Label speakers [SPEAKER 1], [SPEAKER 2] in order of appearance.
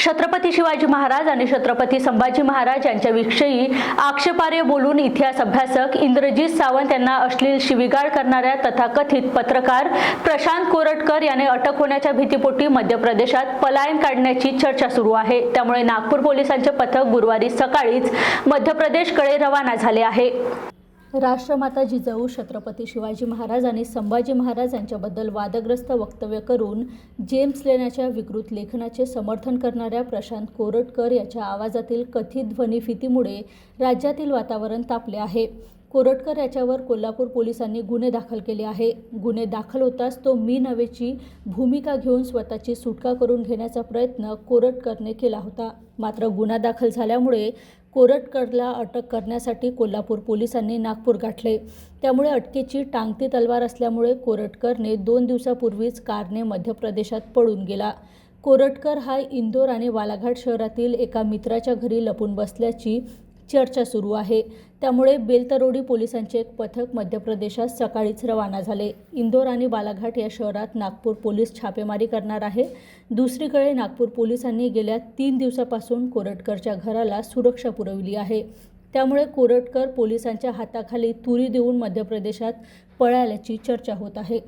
[SPEAKER 1] छत्रपती शिवाजी महाराज आणि छत्रपती संभाजी महाराज यांच्याविषयी आक्षेपार्ह बोलून इतिहास अभ्यासक इंद्रजीत सावंत यांना अश्लील शिवीगाळ करणाऱ्या तथाकथित पत्रकार प्रशांत कोरटकर याने अटक होण्याच्या भीतीपोटी मध्य प्रदेशात पलायन काढण्याची चर्चा सुरू आहे। त्यामुळे नागपूर पोलिसांचे पथक गुरुवारी सकाळीच मध्य प्रदेशकडे रवाना झाले आहे। राष्ट्रमाता जिजाऊ छत्रपती शिवाजी महाराज आणि संभाजी महाराज यांच्याबद्दल वादग्रस्त वक्तव्य करून जेम्स लेनाच्या विकृत लेखनाचे समर्थन करणाऱ्या प्रशांत कोरटकर याच्या आवाजातील कथित ध्वनिफितीमुळे राज्यातील वातावरण तापले आहे। कोरटकर याच्यावर कोल्हापूर पोलिसांनी गुन्हे दाखल केले आहे। गुन्हे दाखल होताच तो मी नव्हेची भूमिका घेऊन स्वतःची सुटका करून घेण्याचा प्रयत्न कोरटकरने केला होता। मात्र गुन्हा दाखल झाल्यामुळे कोरटकरला अटक करण्यासाठी कोल्हापूर पोलिसांनी नागपूर गाठले। त्यामुळे अटकेची टांगती तलवार असल्यामुळे कोरटकरने 2 दिवसापूर्वीच कारने मध्य प्रदेशात पळून गेला। कोरटकर हा इंदोर आणि बालाघाट शहरातील एका मित्राच्या घरी लपून बसल्याची चर्चा सुरू आहे। त्यामुळे बेलतरोडी पोलिसांचे एक पथक मध्य प्रदेशात सकाळीच रवाना झाले। इंदोर आणि बालाघाट या शहरात नागपूर पोलीस छापेमारी करणार आहे। दुसरीकडे नागपूर पोलिसांनी गेल्या 3 दिवसापासून कोरटकरच्या घराला सुरक्षा पुरवली आहे। त्यामुळे कोरटकर पोलिसांच्या हाताखाली तुरी देऊन मध्य प्रदेशात पळाल्याची चर्चा होत आहे।